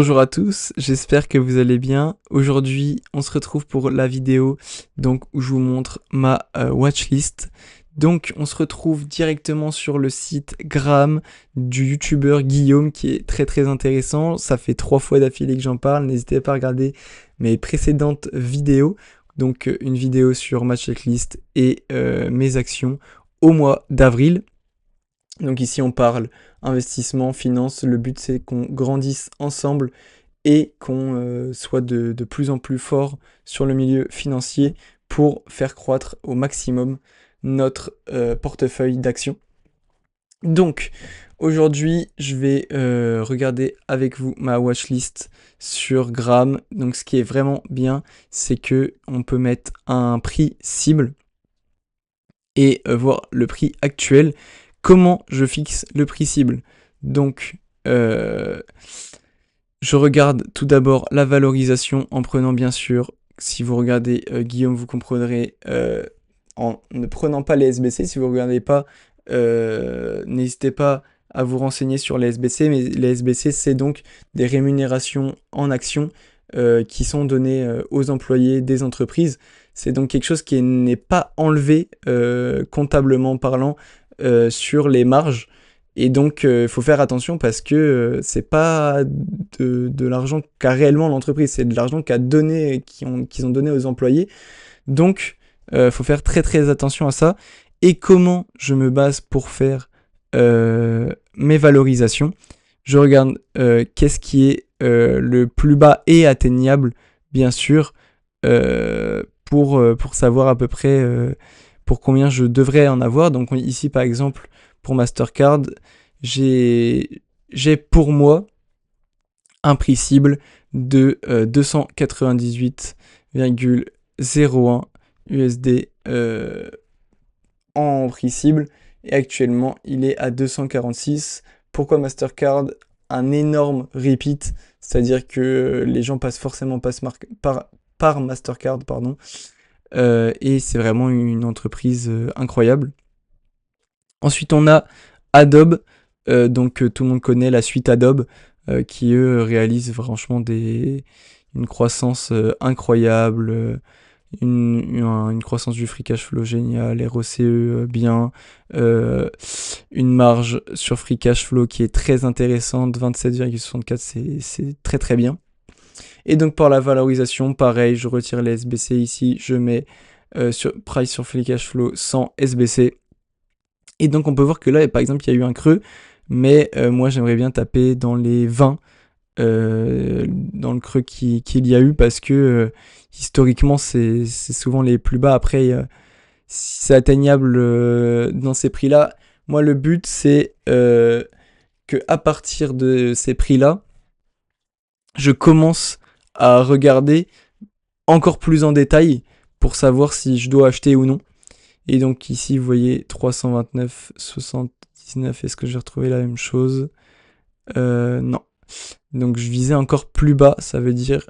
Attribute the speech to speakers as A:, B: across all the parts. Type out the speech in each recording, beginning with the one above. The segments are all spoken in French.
A: Bonjour à tous, j'espère que vous allez bien. Aujourd'hui, on se retrouve pour la vidéo donc, où je vous montre ma watchlist. Donc, on se retrouve directement sur le site Graham du youtubeur Guillaume qui est très intéressant. Ça fait 3 fois d'affilée que j'en parle. N'hésitez pas à regarder mes précédentes vidéos. Donc, une vidéo sur ma checklist et mes actions au mois d'avril. Donc ici on parle investissement, finance, le but c'est qu'on grandisse ensemble et qu'on soit de plus en plus fort sur le milieu financier pour faire croître au maximum notre portefeuille d'actions. Donc aujourd'hui je vais regarder avec vous ma watchlist sur Graham. Donc ce qui est vraiment bien c'est que on peut mettre un prix cible et voir le prix actuel. Comment je fixe le prix cible? Donc, je regarde tout d'abord la valorisation en prenant bien sûr, si vous regardez Guillaume, vous comprendrez, en ne prenant pas les SBC. Si vous ne regardez pas, n'hésitez pas à vous renseigner sur les SBC. Mais les SBC, c'est donc des rémunérations en actions qui sont données aux employés des entreprises. C'est donc quelque chose qui n'est pas enlevé comptablement parlant sur les marges. Et donc, il faut faire attention parce que c'est pas de l'argent qu'a réellement l'entreprise, c'est de l'argent qu'ils ont donné aux employés. Donc, faut faire très attention à ça. Et comment je me base pour faire mes valorisations? Je regarde qu'est-ce qui est le plus bas et atteignable, bien sûr, pour savoir à peu près pour combien je devrais en avoir. Donc ici par exemple pour Mastercard, j'ai pour moi un prix cible de 298,01 USD en prix cible et actuellement il est à 246. Pourquoi Mastercard? Un énorme repeat, c'est-à-dire que les gens passent forcément par Mastercard, pardon. Et c'est vraiment une entreprise incroyable. Ensuite, on a Adobe, donc tout le monde connaît la suite Adobe, qui eux réalisent franchement une croissance incroyable, une croissance du free cash flow géniale, ROCE bien, une marge sur free cash flow qui est très intéressante, 27,64, c'est très bien. Et donc par la valorisation, pareil, je retire les SBC ici, je mets price sur free cash flow sans SBC. Et donc on peut voir que là, par exemple, il y a eu un creux, mais moi j'aimerais bien taper dans les 20, dans le creux qu'il y a eu, parce que historiquement c'est souvent les plus bas. Après, si c'est atteignable dans ces prix-là, moi le but c'est que à partir de ces prix-là, je commence à regarder encore plus en détail pour savoir si je dois acheter ou non. Et donc ici, vous voyez 329,79. Est-ce que j'ai retrouvé la même chose? Non. Donc je visais encore plus bas, ça veut dire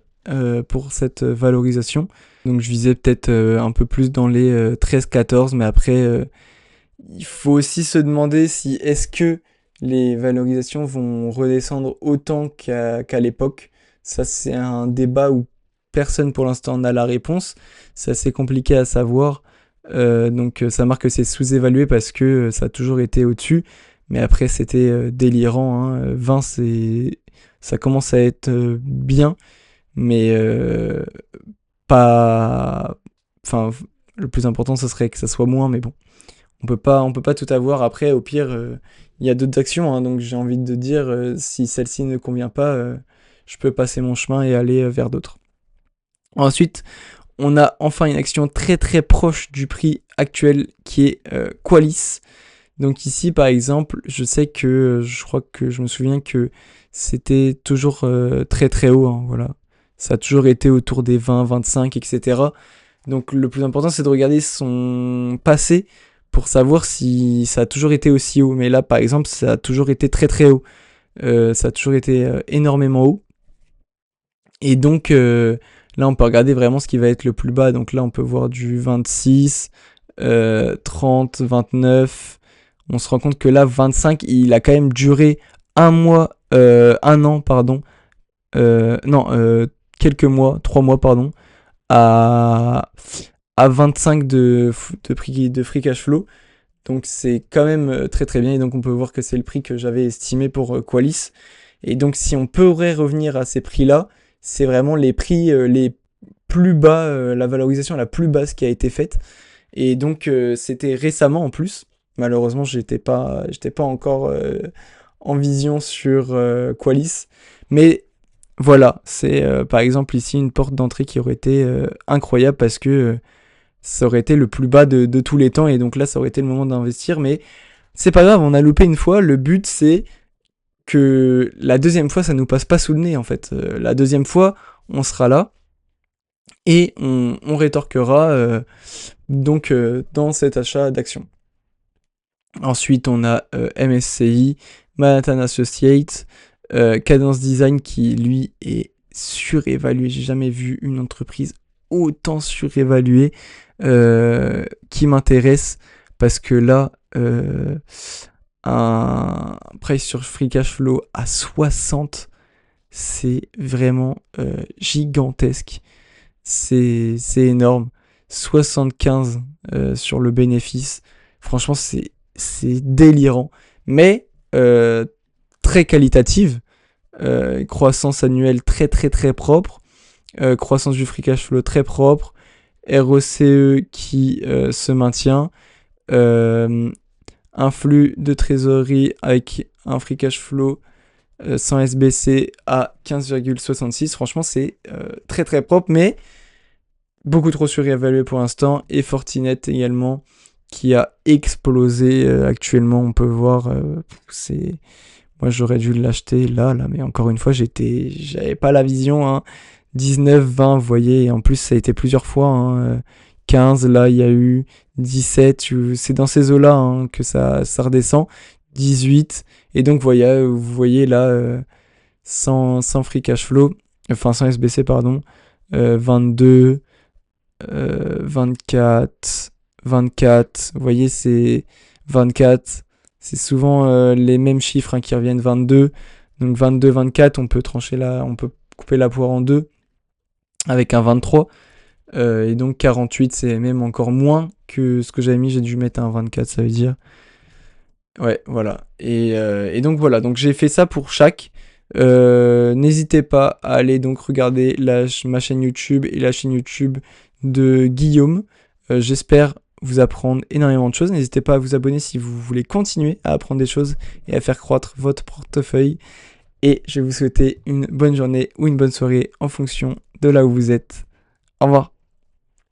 A: pour cette valorisation. Donc je visais peut-être un peu plus dans les 13-14, mais après, il faut aussi se demander si est-ce que les valorisations vont redescendre autant qu'à l'époque. Ça, c'est un débat où personne pour l'instant n'a la réponse. C'est assez compliqué à savoir. Donc ça marque que c'est sous-évalué parce que ça a toujours été au-dessus. Mais après, c'était délirant. Hein. 20, ça commence à être bien. Mais pas... Enfin, le plus important, ce serait que ça soit moins. Mais bon, on peut pas tout avoir. Après, au pire, il y a d'autres actions. Hein. Donc j'ai envie de dire, si celle-ci ne convient pas, je peux passer mon chemin et aller vers d'autres. Ensuite, on a enfin une action très proche du prix actuel qui est Qualis. Donc ici, par exemple, je crois que je me souviens que c'était toujours très haut. Hein, voilà. Ça a toujours été autour des 20, 25, etc. Donc le plus important, c'est de regarder son passé pour savoir si ça a toujours été aussi haut. Mais là, par exemple, ça a toujours été très haut. Ça a toujours été énormément haut. Et donc, là, on peut regarder vraiment ce qui va être le plus bas. Donc là, on peut voir du 26, 30, 29. On se rend compte que là, 25, il a quand même duré un an, pardon, quelques mois, 3 mois, pardon, à, à 25 de free cash flow. Donc c'est quand même très très bien. Et donc on peut voir que c'est le prix que j'avais estimé pour Qualis. Et donc si on pourrait revenir à ces prix-là, c'est vraiment les prix les plus bas, la valorisation la plus basse qui a été faite. Et donc c'était récemment en plus. Malheureusement, j'étais pas encore en vision sur Qualis. Mais voilà, c'est par exemple ici une porte d'entrée qui aurait été incroyable parce que ça aurait été le plus bas de tous les temps. Et donc là, ça aurait été le moment d'investir. Mais c'est pas grave, on a loupé une fois. Le but, c'est que la deuxième fois, ça nous passe pas sous le nez en fait. La deuxième fois, on sera là et on rétorquera donc dans cet achat d'actions. Ensuite, on a MSCI, Manhattan Associates, Cadence Design qui lui est surévalué. J'ai jamais vu une entreprise autant surévaluée qui m'intéresse parce que là, un price sur free cash flow à 60, c'est vraiment gigantesque. C'est énorme. 75 sur le bénéfice. Franchement, c'est délirant. Mais très qualitative. Croissance annuelle très très très propre. Croissance du free cash flow très propre. ROCE qui se maintient. Un flux de trésorerie avec un free cash flow sans SBC à 15,66. Franchement, c'est très très propre, mais beaucoup trop surévalué pour l'instant. Et Fortinet également, qui a explosé actuellement. On peut voir, moi j'aurais dû l'acheter là, mais encore une fois, j'avais pas la vision. Hein. 19, 20, vous voyez, et en plus ça a été plusieurs fois. Hein. 15, là il y a eu 17, c'est dans ces eaux-là hein, que ça redescend. 18, et donc vous voyez là, sans free cash flow, enfin sans SBC, pardon, 22, 24, 24, vous voyez c'est 24, c'est souvent les mêmes chiffres hein, qui reviennent, 22, donc 22, 24, on peut couper la poire en deux avec un 23, et donc 48 c'est même encore moins que ce que j'avais mis, j'ai dû mettre un 24, ça veut dire. Ouais, voilà. Et donc voilà, donc j'ai fait ça pour chaque. N'hésitez pas à aller donc regarder ma chaîne YouTube et la chaîne YouTube de Guillaume. J'espère vous apprendre énormément de choses. N'hésitez pas à vous abonner si vous voulez continuer à apprendre des choses et à faire croître votre portefeuille. Et je vais vous souhaiter une bonne journée ou une bonne soirée en fonction de là où vous êtes. Au revoir.